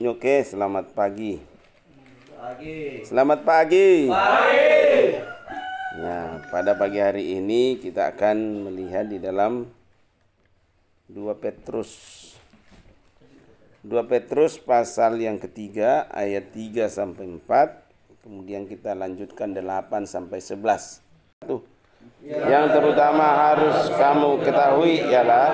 Oke, selamat pagi. Selamat pagi. Ya, pada pagi hari ini kita akan melihat di dalam 2 Petrus. 2 Petrus pasal yang ketiga ayat 3 sampai 4. Kemudian kita lanjutkan 8 sampai 11. Yang terutama harus kamu ketahui ialah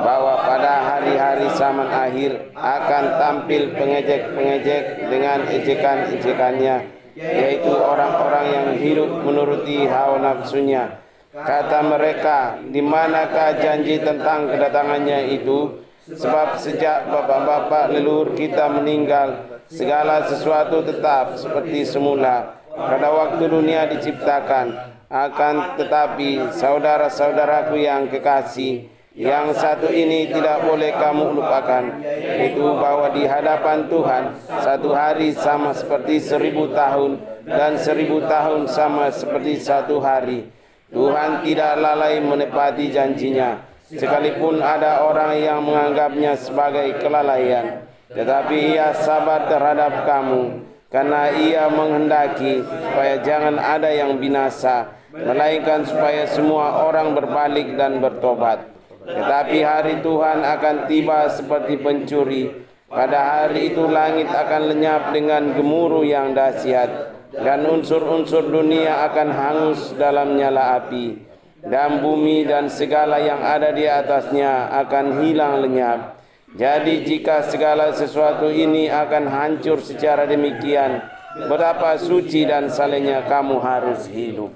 bahwa pada hari-hari zaman akhir akan tampil pengejek-pengejek dengan ejekan-ejekannya, yaitu orang-orang yang hidup menuruti hawa nafsunya. Kata mereka, di manakah janji tentang kedatangannya itu? Sebab sejak bapak-bapak leluhur kita meninggal, segala sesuatu tetap seperti semula pada waktu dunia diciptakan. Akan tetapi saudara-saudaraku yang kekasih, yang satu ini tidak boleh kamu lupakan, itu bahwa di hadapan Tuhan satu hari sama seperti 1000 tahun, dan 1000 tahun sama seperti satu hari. Tuhan tidak lalai menepati janjinya, sekalipun ada orang yang menganggapnya sebagai kelalaian. Tetapi Ia sabar terhadap kamu, karena Ia menghendaki supaya jangan ada yang binasa, melainkan supaya semua orang berbalik dan bertobat. Tetapi hari Tuhan akan tiba seperti pencuri. Pada hari itu langit akan lenyap dengan gemuruh yang dahsyat, dan unsur-unsur dunia akan hangus dalam nyala api, dan bumi dan segala yang ada di atasnya akan hilang lenyap. Jadi jika segala sesuatu ini akan hancur secara demikian, betapa suci dan salehnya kamu harus hidup.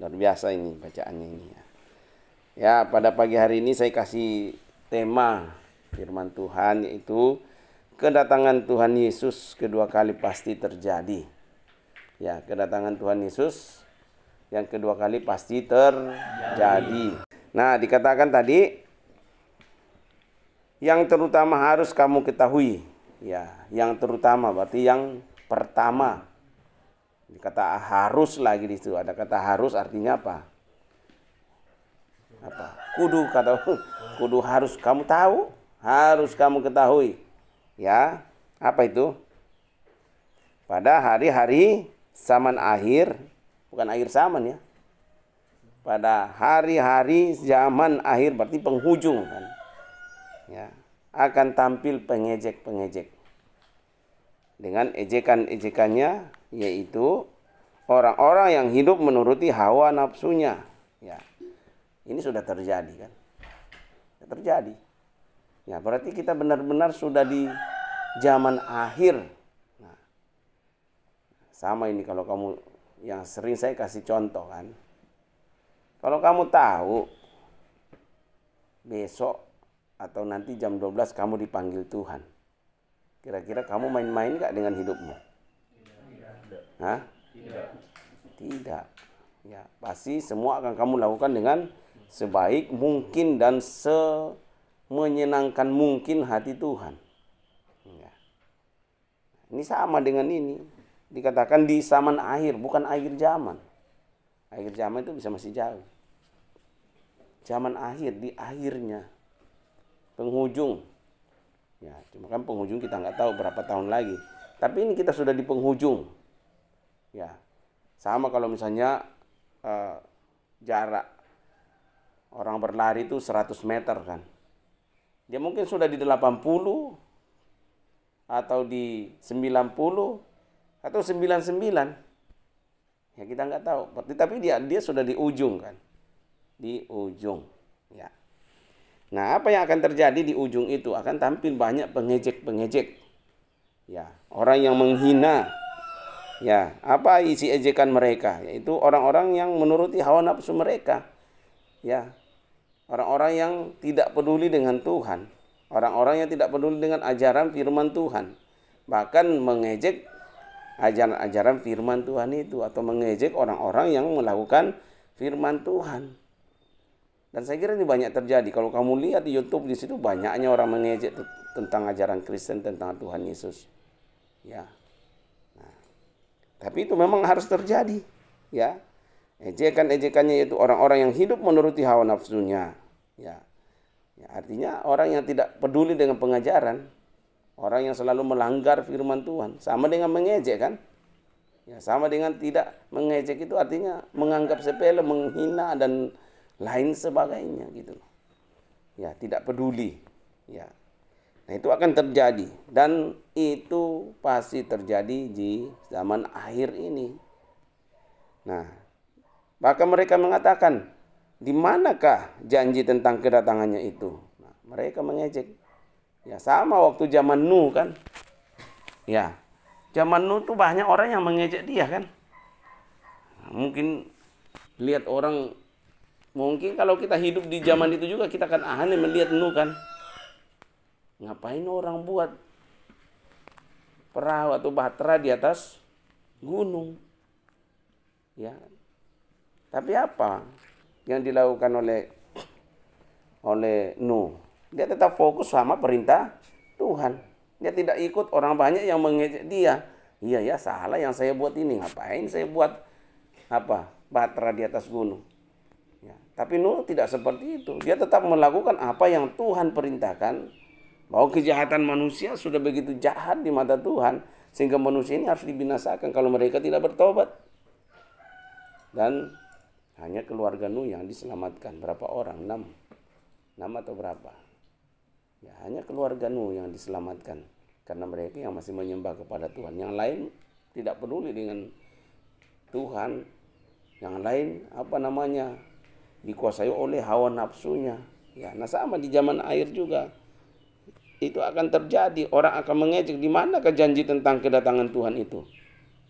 Luar biasa ini bacaannya ini. Ya, pada pagi hari ini saya kasih tema firman Tuhan, yaitu kedatangan Tuhan Yesus kedua kali pasti terjadi. Ya, kedatangan Tuhan Yesus yang kedua kali pasti terjadi. Nah, dikatakan tadi yang terutama harus kamu ketahui. Ya, yang terutama berarti yang pertama. Kata harus lagi di situ. Ada kata harus artinya apa? Kudu harus kamu tahu, harus kamu ketahui. Ya, apa itu? Pada hari-hari zaman akhir, bukan akhir zaman ya. Pada hari-hari zaman akhir berarti penghujung kan. Ya, akan tampil pengejek-pengejek dengan ejekan-ejekannya, yaitu orang-orang yang hidup menuruti hawa nafsunya. Ya, ini sudah terjadi kan? Terjadi. Ya, berarti kita benar-benar sudah di zaman akhir. Nah, sama ini kalau kamu yang sering saya kasih contoh kan. Kalau kamu tahu besok atau nanti jam 12 kamu dipanggil Tuhan, kira-kira kamu main-main gak dengan hidupmu? Hah? Tidak. Ya, pasti semua akan kamu lakukan dengan sebaik mungkin dan semenyenangkan mungkin hati Tuhan. Ya. Ini sama dengan ini. Dikatakan di zaman akhir, bukan akhir zaman. Akhir zaman itu bisa masih jauh. Zaman akhir, di akhirnya. Penghujung. Ya, cuma kan penghujung kita nggak tahu berapa tahun lagi. Tapi ini kita sudah di penghujung. Ya, sama kalau misalnya jarak orang berlari itu 100 meter kan. Dia mungkin sudah di 80 atau di 90 atau 99. Ya kita nggak tahu. Tapi dia sudah di ujung kan. Di ujung. Ya. Nah, apa yang akan terjadi di ujung itu? Akan tampil banyak pengejek-pengejek. Ya, orang yang menghina. Ya, apa isi ejekan mereka? Yaitu orang-orang yang menuruti hawa nafsu mereka. Ya, orang-orang yang tidak peduli dengan Tuhan. Orang-orang yang tidak peduli dengan ajaran firman Tuhan. Bahkan mengejek ajaran-ajaran firman Tuhan itu. Atau mengejek orang-orang yang melakukan firman Tuhan. Dan saya kira ini banyak terjadi. Kalau kamu lihat di YouTube di situ banyaknya orang mengejek tentang ajaran Kristen, tentang Tuhan Yesus. Ya. Nah, tapi itu memang harus terjadi, ya. Ejekan-ejekannya itu orang-orang yang hidup menuruti hawa nafsunya. Ya. Ya, artinya orang yang tidak peduli dengan pengajaran. Orang yang selalu melanggar firman Tuhan sama dengan mengejek kan? Ya, sama dengan tidak mengejek itu artinya menganggap sepele, menghina dan lain sebagainya gitu. Ya, tidak peduli. Ya. Nah, itu akan terjadi dan itu pasti terjadi di zaman akhir ini. Nah, maka mereka mengatakan, di manakah janji tentang kedatangannya itu? Nah, mereka mengejek. Ya, sama waktu zaman Nuh kan. Ya, zaman Nuh tuh banyak orang yang mengejek dia kan. Nah, mungkin lihat orang, mungkin kalau kita hidup di zaman itu juga kita akan aneh melihat Nuh kan. Ngapain orang buat perahu atau bahtera di atas gunung? Ya. Tapi apa yang dilakukan oleh Nuh? Dia tetap fokus sama perintah Tuhan. Dia tidak ikut orang banyak yang mengejek dia. Iya ya, salah yang saya buat ini. Ngapain saya buat bahtera di atas gunung? Ya. Tapi Nuh tidak seperti itu. Dia tetap melakukan apa yang Tuhan perintahkan. Bahwa kejahatan manusia sudah begitu jahat di mata Tuhan. Sehingga manusia ini harus dibinasakan kalau mereka tidak bertobat. Dan hanya keluarga Nuh yang diselamatkan. Berapa orang? 6 atau berapa? Ya, hanya keluarga Nuh yang diselamatkan. Karena mereka yang masih menyembah kepada Tuhan. Yang lain tidak peduli dengan Tuhan. Yang lain dikuasai oleh hawa nafsunya. Ya, nah sama di zaman akhir juga. Itu akan terjadi. Orang akan mengejek, di manakah janji tentang kedatangan Tuhan itu?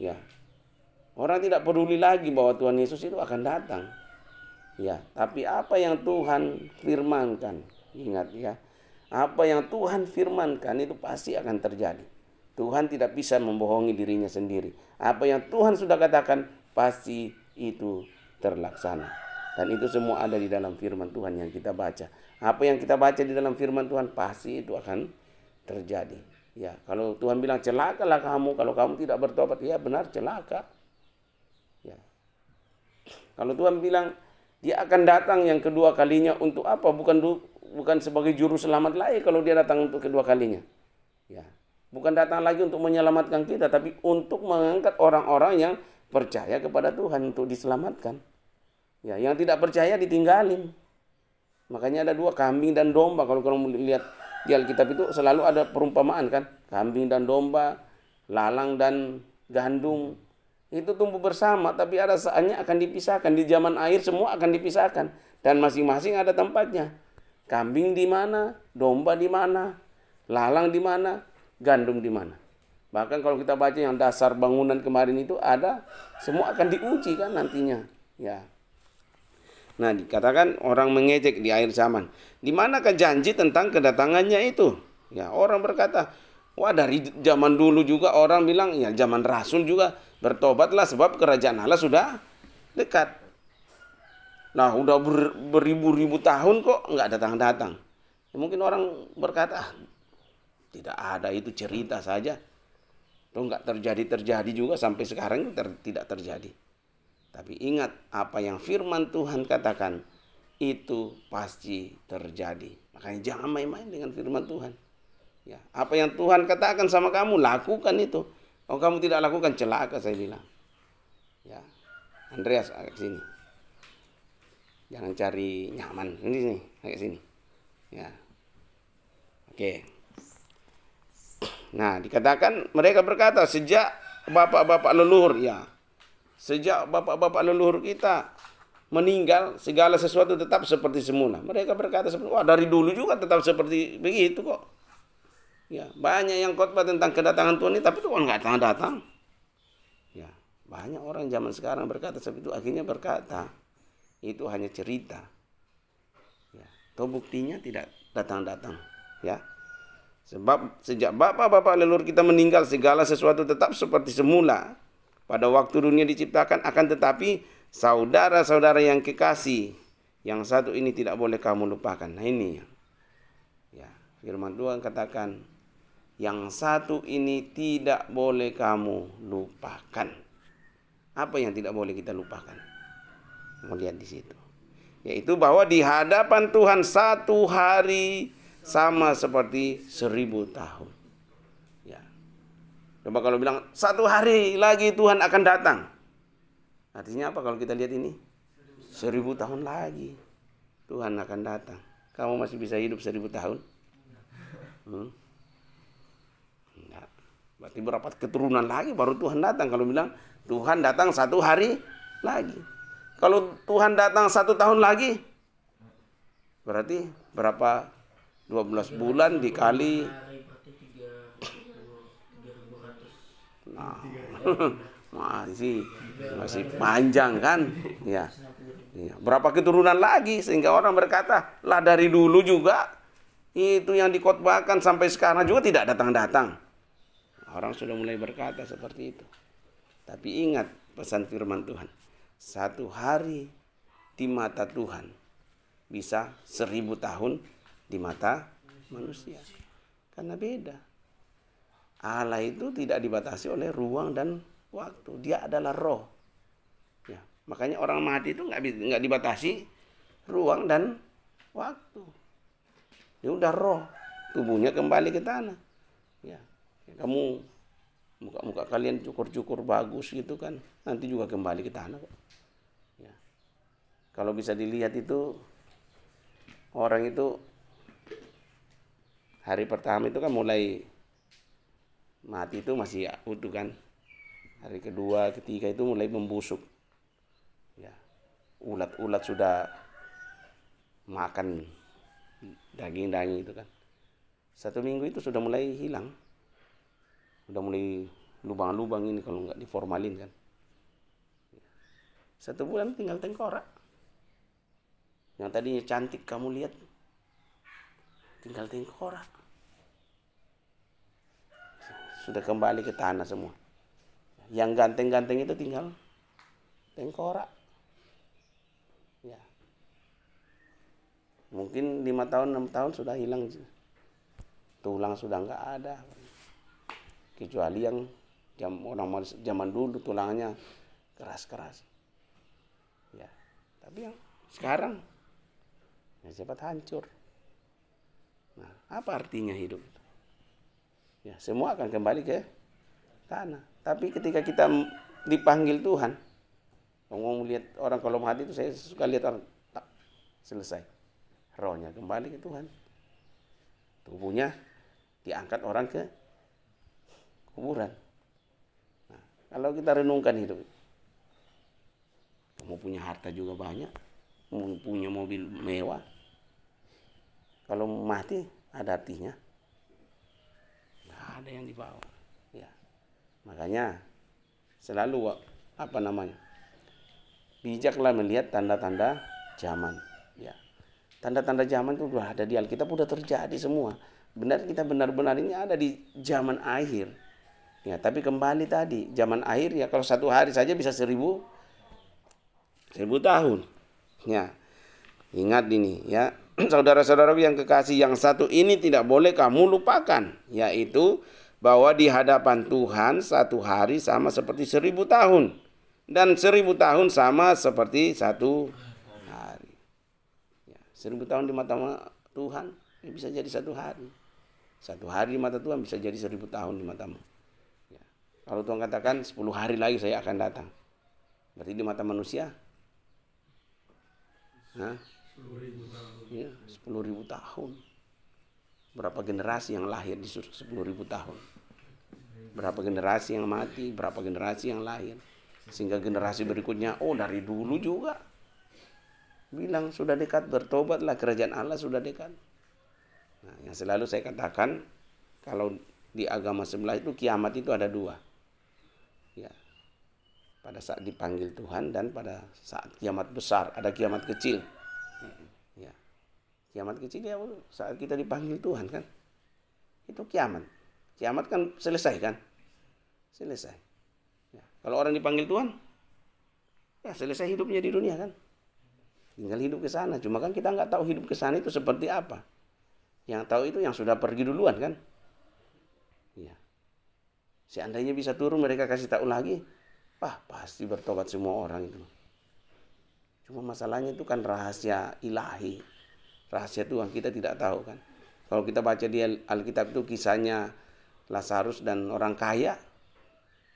Ya. Orang tidak peduli lagi bahwa Tuhan Yesus itu akan datang. Ya, tapi apa yang Tuhan firmankan, ingat ya. Apa yang Tuhan firmankan itu pasti akan terjadi. Tuhan tidak bisa membohongi dirinya sendiri. Apa yang Tuhan sudah katakan pasti itu terlaksana. Dan itu semua ada di dalam firman Tuhan yang kita baca. Apa yang kita baca di dalam firman Tuhan pasti itu akan terjadi. Ya, kalau Tuhan bilang celakalah kamu kalau kamu tidak bertobat, ya benar celaka. Ya. Kalau Tuhan bilang dia akan datang yang kedua kalinya untuk apa? Bukan sebagai juru selamat lagi kalau dia datang untuk kedua kalinya. Ya. Bukan datang lagi untuk menyelamatkan kita, tapi untuk mengangkat orang-orang yang percaya kepada Tuhan untuk diselamatkan. Ya, yang tidak percaya ditinggalin. Makanya ada 2, kambing dan domba. Kalau kamu lihat di Alkitab itu selalu ada perumpamaan kan. Kambing dan domba, lalang dan gandum. Itu tumbuh bersama, tapi ada saatnya akan dipisahkan. Di zaman akhir semua akan dipisahkan. Dan masing-masing ada tempatnya. Kambing di mana, domba di mana, lalang di mana, gandum di mana. Bahkan kalau kita baca yang dasar bangunan kemarin itu ada, semua akan diuji kan nantinya. Ya. Nah, dikatakan orang mengejek di akhir zaman. Di manakah janji tentang kedatangannya itu? Ya, orang berkata, wah dari zaman dulu juga orang bilang, ya zaman Rasul juga bertobatlah sebab kerajaan Allah sudah dekat. Nah, udah beribu-ribu tahun kok nggak datang-datang. Ya, mungkin orang berkata, tidak ada, itu cerita saja. Itu nggak terjadi juga sampai sekarang tidak terjadi. Tapi ingat apa yang firman Tuhan katakan itu pasti terjadi. Makanya jangan main-main dengan firman Tuhan. Ya, apa yang Tuhan katakan sama kamu lakukan itu. Kalau kamu tidak lakukan celaka saya bilang. Ya, Andreas agak sini. Jangan cari nyaman ini agak sini. Ya, oke. Nah, dikatakan mereka berkata sejak bapak-bapak leluhur ya. Sejak bapak-bapak leluhur kita meninggal, segala sesuatu tetap seperti semula. Mereka berkata seperti, wah dari dulu juga tetap seperti begitu kok. Ya, banyak yang khotbah tentang kedatangan Tuhan ini, tapi Tuhan nggak datang-datang. Ya, banyak orang zaman sekarang berkata seperti itu, akhirnya berkata itu hanya cerita. Ya, atau buktinya tidak datang-datang. Ya, sebab sejak bapak-bapak leluhur kita meninggal, segala sesuatu tetap seperti semula. Pada waktu dunia diciptakan, akan tetapi saudara-saudara yang kekasih, yang satu ini tidak boleh kamu lupakan. Nah ini ya, firman Tuhan katakan, yang satu ini tidak boleh kamu lupakan. Apa yang tidak boleh kita lupakan? Mau lihat di situ. Yaitu bahwa di hadapan Tuhan satu hari sama seperti 1000 tahun. Coba kalau bilang 1 hari lagi Tuhan akan datang. Artinya apa kalau kita lihat ini? 1000 tahun lagi Tuhan akan datang. Kamu masih bisa hidup 1000 tahun? Enggak. Berarti berapa keturunan lagi baru Tuhan datang. Kalau bilang Tuhan datang 1 hari lagi. Kalau Tuhan datang 1 tahun lagi, berarti berapa? 12 bulan dikali. Nah, masih panjang kan? Ya. Ya. Berapa keturunan lagi sehingga orang berkata, lah dari dulu juga itu yang dikhotbahkan sampai sekarang juga tidak datang-datang. Orang sudah mulai berkata seperti itu. Tapi ingat pesan firman Tuhan. 1 hari di mata Tuhan bisa 1000 tahun di mata manusia. Karena beda. Allah itu tidak dibatasi oleh ruang dan waktu. Dia adalah roh. Ya, makanya orang mati itu nggak dibatasi ruang dan waktu. Dia udah roh, tubuhnya kembali ke tanah. Ya, kamu muka kalian cukur-cukur bagus gitu kan, nanti juga kembali ke tanah kok. Ya. Kalau bisa dilihat itu orang itu hari pertama itu kan mulai mati itu masih utuh kan. Hari kedua, ketiga itu mulai membusuk. Ya. Ulat-ulat sudah makan daging-daging itu kan. 1 minggu itu sudah mulai hilang. Sudah mulai lubang-lubang ini kalau nggak diformalin kan. 1 bulan tinggal tengkorak. Yang tadinya cantik kamu lihat, tinggal tengkorak. Sudah kembali ke tanah semua. Yang ganteng-ganteng itu tinggal tengkorak. Ya. Mungkin 5 tahun, 6 tahun sudah hilang. Tulang sudah nggak ada. Kecuali yang orang zaman dulu tulangnya keras-keras. Ya. Tapi yang sekarang ya cepat hancur. Nah, apa artinya hidup? Ya, semua akan kembali ke tanah. Tapi ketika kita dipanggil Tuhan, ngomong lihat orang kalau mati itu saya suka lihat orang tak selesai. Rohnya kembali ke Tuhan. Tubuhnya diangkat orang ke kuburan. Nah, kalau kita renungkan hidup, kamu punya harta juga banyak, punya mobil mewah. Kalau mati ada artinya? Nggak ada yang dibawa. Ya. Makanya selalu bijaklah melihat tanda-tanda zaman. Ya. Tanda-tanda zaman itu sudah ada di Alkitab, sudah terjadi semua. Kita benar-benar ini ada di zaman akhir. Ya, tapi kembali tadi zaman akhir ya kalau 1 hari saja bisa 1000 tahun. Ya, ingat ini ya, saudara-saudara yang kekasih, yang satu ini tidak boleh kamu lupakan, yaitu bahwa di hadapan Tuhan 1 hari sama seperti 1000 tahun dan 1000 tahun sama seperti 1 hari. Ya, 1000 tahun di mata Tuhan bisa jadi 1 hari. 1 hari di mata Tuhan bisa jadi 1000 tahun di matamu. Ya. Kalau Tuhan katakan 10 hari lagi saya akan datang, berarti di mata manusia 10.000 tahun. Ya, 10.000 tahun. Berapa generasi yang lahir di 10.000 tahun? Berapa generasi yang mati? Berapa generasi yang lahir? Sehingga generasi berikutnya, dari dulu juga bilang sudah dekat, bertobatlah, kerajaan Allah sudah dekat. Nah, yang selalu saya katakan, kalau di agama sebelah itu kiamat itu ada 2. Ya. Pada saat dipanggil Tuhan dan pada saat kiamat besar, ada kiamat kecil. Ya. Kiamat kecil ya saat kita dipanggil Tuhan kan. Itu kiamat. Kiamat kan selesai kan? Selesai. Ya. Kalau orang dipanggil Tuhan, ya selesai hidupnya di dunia kan. Tinggal hidup ke sana. Cuma kan kita nggak tahu hidup ke sana itu seperti apa. Yang tahu itu yang sudah pergi duluan kan. Ya. Seandainya bisa turun mereka kasih tahu lagi, pasti bertobat semua orang itu. Cuma masalahnya itu kan rahasia ilahi. Rahasia Tuhan kita tidak tahu kan. Kalau kita baca di Alkitab itu kisahnya Lazarus dan orang kaya,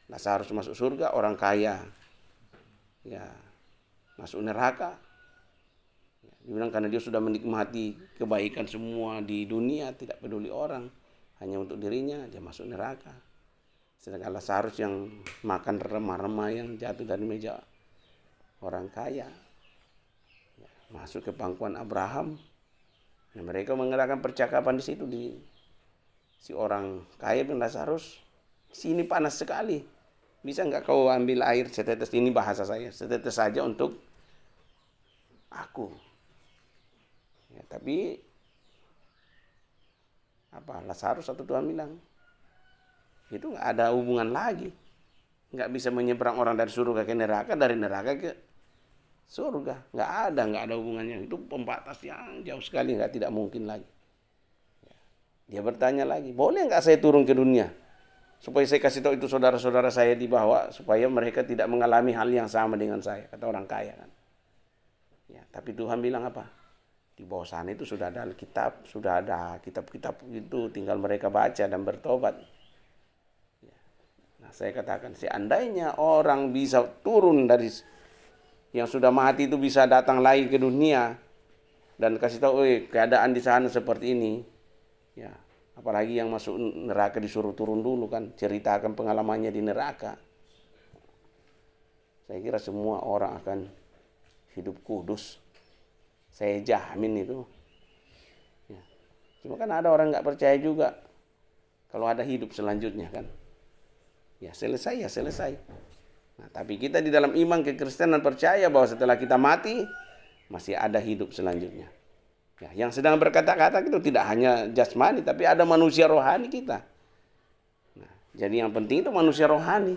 Lazarus masuk surga, orang kaya ya masuk neraka. Dia bilang karena dia sudah menikmati kebaikan semua di dunia, tidak peduli orang, hanya untuk dirinya, dia masuk neraka. Sedangkan Lazarus yang makan remah-remah yang jatuh dari meja orang kaya, ya, masuk ke pangkuan Abraham. Nah, mereka mengadakan percakapan di situ, si orang kaya bin Lazarus, sini panas sekali. Bisa nggak kau ambil air setetes, ini bahasa saya, setetes saja untuk aku. Ya, tapi Lazarus atau Tuhan bilang itu nggak ada hubungan lagi, nggak bisa menyeberang orang dari surga ke neraka, dari neraka ke surga, nggak ada hubungannya. Itu pembatas yang jauh sekali, tidak mungkin lagi. Dia bertanya lagi, boleh nggak saya turun ke dunia supaya saya kasih tahu itu saudara-saudara saya di bawah, supaya mereka tidak mengalami hal yang sama dengan saya, kata orang kaya kan. Ya, tapi Tuhan bilang apa? Di bawah sana itu sudah ada Alkitab, sudah ada kitab-kitab itu, tinggal mereka baca dan bertobat. Ya. Nah, saya katakan seandainya orang bisa turun dari yang sudah mati itu, bisa datang lagi ke dunia dan kasih tahu, keadaan di sana seperti ini. Ya, apalagi yang masuk neraka disuruh turun dulu kan, ceritakan pengalamannya di neraka. Saya kira semua orang akan hidup kudus. Saya jamin itu. Ya. Cuma kan ada orang nggak percaya juga kalau ada hidup selanjutnya kan. Ya selesai. Nah, tapi kita di dalam iman kekristenan percaya bahwa setelah kita mati masih ada hidup selanjutnya. Ya, yang sedang berkata-kata itu tidak hanya jasmani, tapi ada manusia rohani kita. Nah, jadi yang penting itu manusia rohani.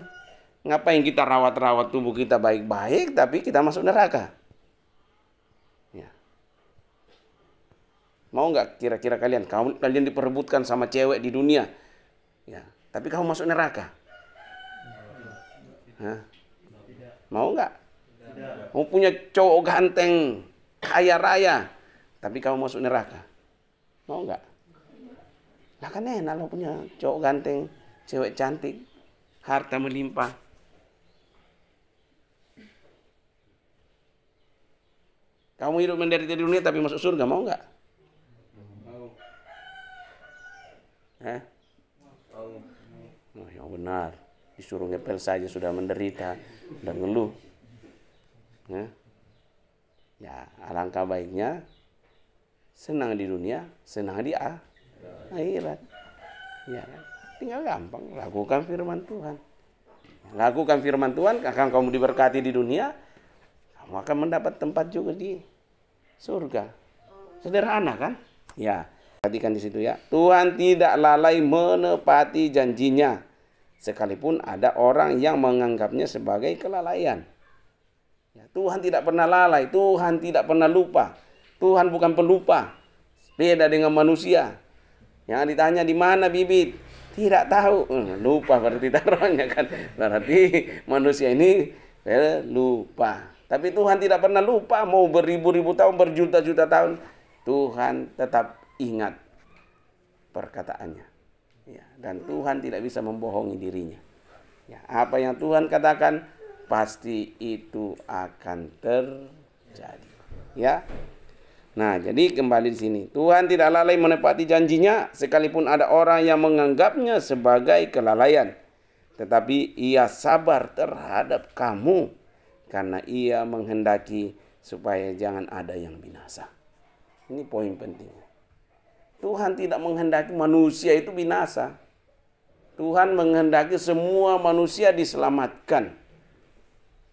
Ngapain kita rawat-rawat tubuh kita baik-baik tapi kita masuk neraka? Ya. Mau nggak kira-kira kalian diperebutkan sama cewek di dunia, ya, tapi kamu masuk neraka? Hah? Mau nggak? Mau punya cowok ganteng, kaya raya, tapi kamu masuk neraka? Mau nggak? Nah kan enak lo punya cowok ganteng, cewek cantik, harta melimpah. Kamu hidup menderita di dunia tapi masuk surga, mau nggak? Oh, yang benar. Disuruh ngepel saja sudah menderita dan ngeluh. Ya, alangkah baiknya senang di dunia, senang di akhirat. Ya, tinggal gampang, lakukan firman Tuhan. Lakukan firman Tuhan, akan kamu diberkati di dunia, kamu akan mendapat tempat juga di surga. Sederhana kan? Ya. Perhatikan di situ ya. Tuhan tidak lalai menepati janjinya, sekalipun ada orang yang menganggapnya sebagai kelalaian. Ya, Tuhan tidak pernah lalai, Tuhan tidak pernah lupa. Tuhan bukan pelupa. Beda dengan manusia. Yang ditanya di mana bibit, tidak tahu. Lupa berarti taruhannya kan. Berarti manusia ini lupa. Tapi Tuhan tidak pernah lupa. Mau beribu-ribu tahun, berjuta-juta tahun, Tuhan tetap ingat perkataannya, ya, dan Tuhan tidak bisa membohongi dirinya. Ya, apa yang Tuhan katakan pasti itu akan terjadi. Ya, nah jadi kembali di sini, Tuhan tidak lalai menepati janjinya, sekalipun ada orang yang menganggapnya sebagai kelalaian, tetapi Ia sabar terhadap kamu karena Ia menghendaki supaya jangan ada yang binasa. Ini poin pentingnya. Tuhan tidak menghendaki manusia itu binasa. Tuhan menghendaki semua manusia diselamatkan.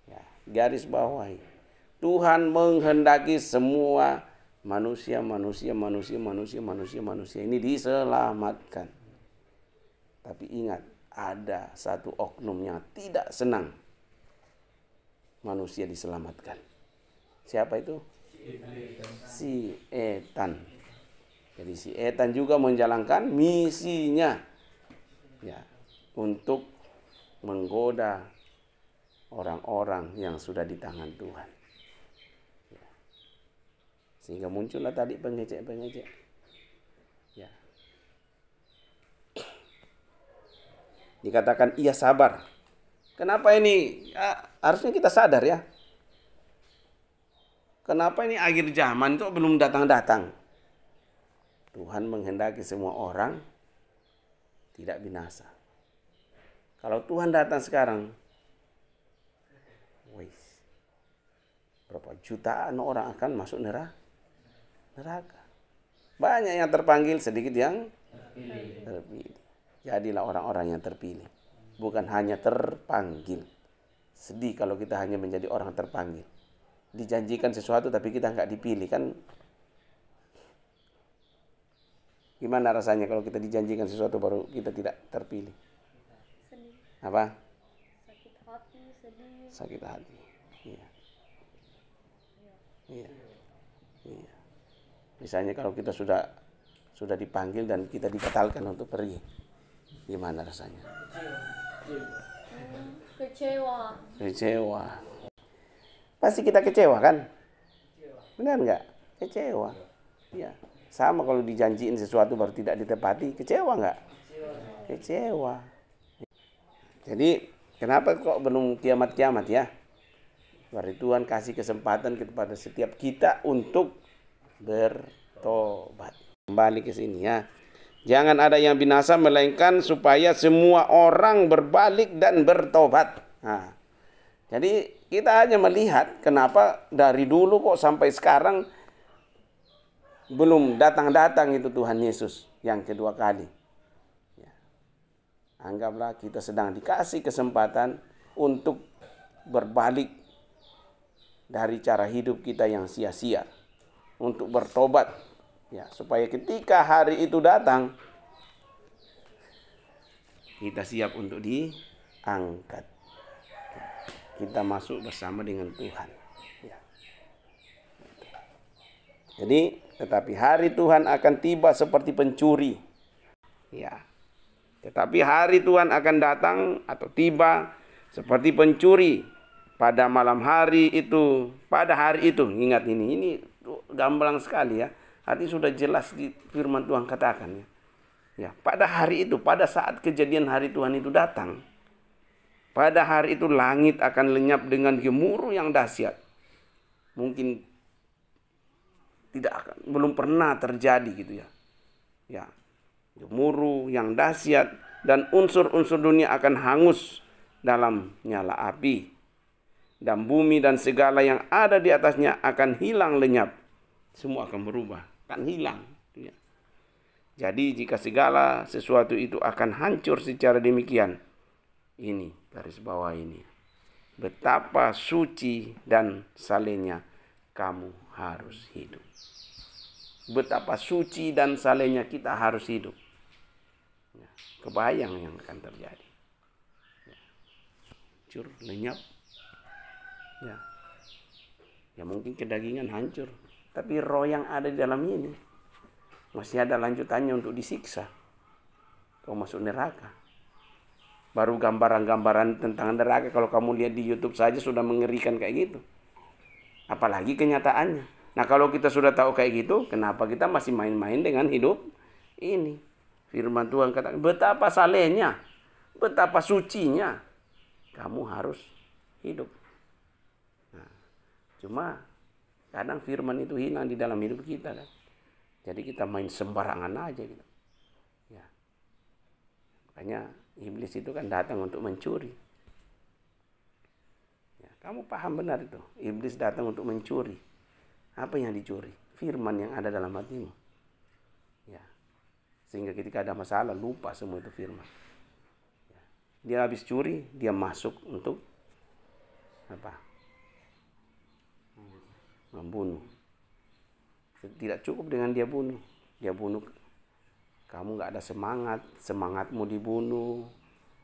Ya, garis bawahi. Tuhan menghendaki semua manusia ini diselamatkan. Tapi ingat, ada satu oknum yang tidak senang manusia diselamatkan. Siapa itu? Si Etan. Jadi si Etan juga menjalankan misinya, ya, untuk menggoda orang-orang yang sudah di tangan Tuhan. Ya. Sehingga muncullah tadi pengecek-pengecek. Ya. Dikatakan ia sabar. Kenapa ini? Ya, harusnya kita sadar ya. Kenapa ini akhir zaman itu belum datang-datang? Tuhan menghendaki semua orang tidak binasa. Kalau Tuhan datang sekarang, wis, berapa jutaan orang akan masuk neraka. Banyak yang terpanggil, sedikit yang terpilih. Jadilah orang-orang yang terpilih. Bukan hanya terpanggil. Sedih kalau kita hanya menjadi orang terpanggil. Dijanjikan sesuatu tapi kita nggak dipilih, kan? Gimana rasanya kalau kita dijanjikan sesuatu baru kita tidak terpilih? Sedih. Apa? Sakit hati, sedih. Sakit hati. Iya. Iya. Iya. Misalnya kalau kita sudah dipanggil dan kita dibatalkan untuk pergi, gimana rasanya? Kecewa. Pasti kita kecewa kan? Benar nggak? Kecewa. Ya. Sama kalau dijanjiin sesuatu baru tidak ditepati, kecewa nggak? Kecewa. Jadi kenapa kok belum kiamat-kiamat ya? Berarti Tuhan kasih kesempatan kepada setiap kita untuk bertobat. Kembali ke sini ya. Jangan ada yang binasa melainkan supaya semua orang berbalik dan bertobat. Nah, jadi kita hanya melihat kenapa dari dulu kok sampai sekarang belum datang-datang itu Tuhan Yesus yang kedua kali. Ya. Anggaplah kita sedang dikasih kesempatan untuk berbalik dari cara hidup kita yang sia-sia, untuk bertobat. Ya, supaya ketika hari itu datang, kita siap untuk diangkat. Kita masuk bersama dengan Tuhan. Ya. Jadi, tetapi hari Tuhan akan tiba seperti pencuri. Ya. Tetapi hari Tuhan akan datang atau tiba seperti pencuri pada malam hari itu. Pada hari itu, ingat ini gamblang sekali ya. Artinya sudah jelas di firman Tuhan katakan ya. Ya, pada hari itu, pada saat kejadian hari Tuhan itu datang, pada hari itu langit akan lenyap dengan gemuruh yang dahsyat. Mungkin belum pernah terjadi gitu ya. Ya, gemuruh yang dahsyat dan unsur-unsur dunia akan hangus dalam nyala api. Dan bumi dan segala yang ada di atasnya akan hilang lenyap. Semua akan berubah, akan hilang. Ya. Jadi jika segala sesuatu itu akan hancur secara demikian, ini garis bawah ini, betapa suci dan salehnya kamu harus hidup. Betapa suci dan salehnya kita harus hidup. Ya, kebayang yang akan terjadi. Ya. Hancur, lenyap. Ya mungkin kedagingan hancur, tapi roh yang ada di dalam ini masih ada lanjutannya untuk disiksa. Kau masuk neraka. Baru gambaran-gambaran tentang neraka kalau kamu lihat di YouTube saja sudah mengerikan kayak gitu. Apalagi kenyataannya. Nah kalau kita sudah tahu kayak gitu, kenapa kita masih main-main dengan hidup ini? Firman Tuhan katakan, betapa salehnya, betapa sucinya kamu harus hidup. Nah, cuma kadang firman itu hilang di dalam hidup kita kan. Jadi kita main sembarangan aja gitu. Ya. Makanya iblis itu kan datang untuk mencuri. Ya, kamu paham benar itu. Iblis datang untuk mencuri. Apa yang dicuri? Firman yang ada dalam hatimu. Ya. Sehingga ketika ada masalah lupa semua itu firman. Ya. Dia habis curi, dia masuk untuk apa? Membunuh. Tidak cukup dengan dia bunuh. Dia bunuh. Kamu gak ada semangat. Semangatmu dibunuh.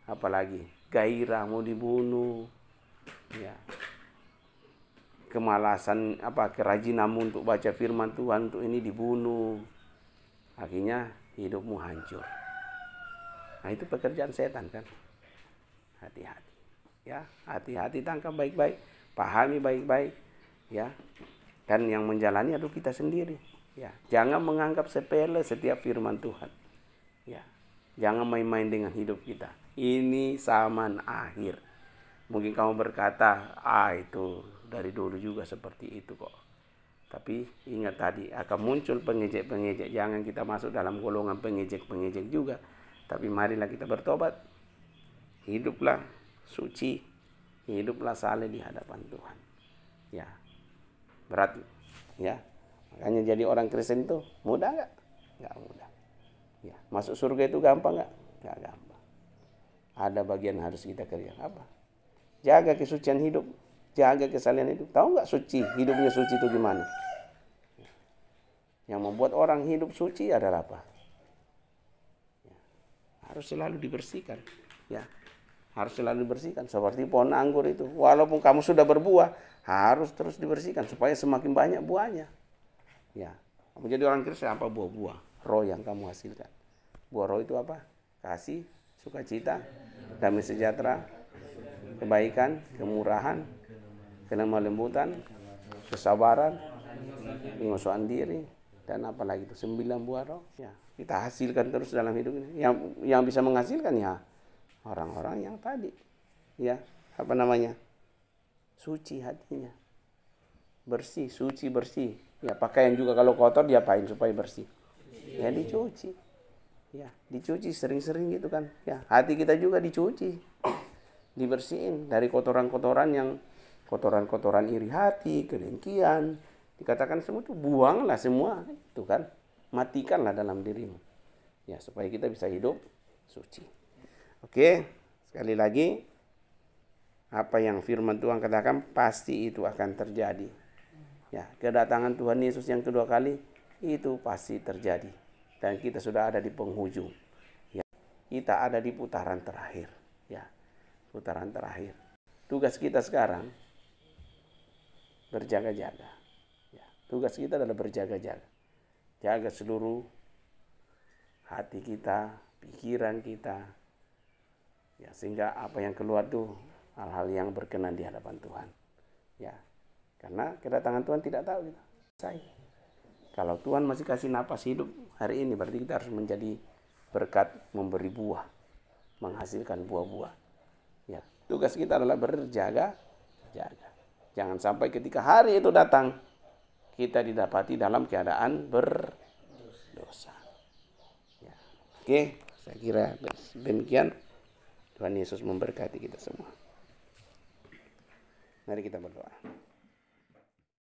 Apalagi gairahmu dibunuh. Ya. Kemalasan kerajinanmu untuk baca firman Tuhan untuk ini dibunuh. Akhirnya hidupmu hancur. Nah itu pekerjaan setan kan. Hati-hati. Ya, hati-hati, tangkap baik-baik. Pahami baik-baik. Ya. Dan yang menjalani adalah kita sendiri. Ya, jangan menganggap sepele setiap firman Tuhan. Ya, jangan main-main dengan hidup kita. Ini zaman akhir. Mungkin kamu berkata, itu dari dulu juga seperti itu kok. Tapi ingat tadi, akan muncul pengejek-pengejek. Jangan kita masuk dalam golongan pengejek-pengejek juga. Tapi marilah kita bertobat. Hiduplah suci. Hiduplah saleh di hadapan Tuhan. Ya, berat. Ya, makanya jadi orang Kristen itu mudah nggak? Nggak mudah. Ya, masuk surga itu gampang nggak? Nggak gampang. Ada bagian harus kita kerjakan. Apa? Jaga kesucian hidup. Jaga kesalihan hidup. Tahu nggak suci? Hidupnya suci itu gimana? Yang membuat orang hidup suci adalah apa? Ya, harus selalu dibersihkan. Ya, harus selalu dibersihkan. Seperti pohon anggur itu. Walaupun kamu sudah berbuah, harus terus dibersihkan supaya semakin banyak buahnya. Ya, kamu jadi orang Kristen apa buah-buah roh yang kamu hasilkan? Buah roh itu apa? Kasih, sukacita, damai sejahtera, kebaikan, kemurahan, kelemah lembutan, kesabaran, penguasaan diri, dan apalagi itu 9 buah roh. Ya, kita hasilkan terus dalam hidup ini. Yang bisa menghasilkan ya orang-orang yang tadi, ya apa namanya, suci hatinya, bersih, suci, bersih. Ya, pakaian juga kalau kotor diapain supaya bersih? Ya dicuci. Ya, dicuci sering-sering gitu kan. Ya, hati kita juga dicuci, dibersihin dari kotoran-kotoran iri hati, kedengkian. Dikatakan semua itu buanglah semua itu kan. Matikanlah dalam dirimu. Ya, supaya kita bisa hidup suci. Oke, sekali lagi apa yang firman Tuhan katakan pasti itu akan terjadi. Ya, kedatangan Tuhan Yesus yang kedua kali itu pasti terjadi. Dan kita sudah ada di penghujung. Ya, kita ada di putaran terakhir. Ya, putaran terakhir. Tugas kita sekarang berjaga-jaga. Ya, tugas kita adalah berjaga-jaga. Jaga seluruh hati kita, pikiran kita. Ya, sehingga apa yang keluar tuh hal-hal yang berkenan di hadapan Tuhan. Ya, karena kedatangan Tuhan tidak tahu kita. Kalau Tuhan masih kasih napas hidup hari ini, berarti kita harus menjadi berkat, memberi buah, menghasilkan buah-buah. Ya, tugas kita adalah berjaga-jaga. Jangan sampai ketika hari itu datang, kita didapati dalam keadaan berdosa. Ya. Oke, saya kira demikian. Tuhan Yesus memberkati kita semua. Mari kita berdoa.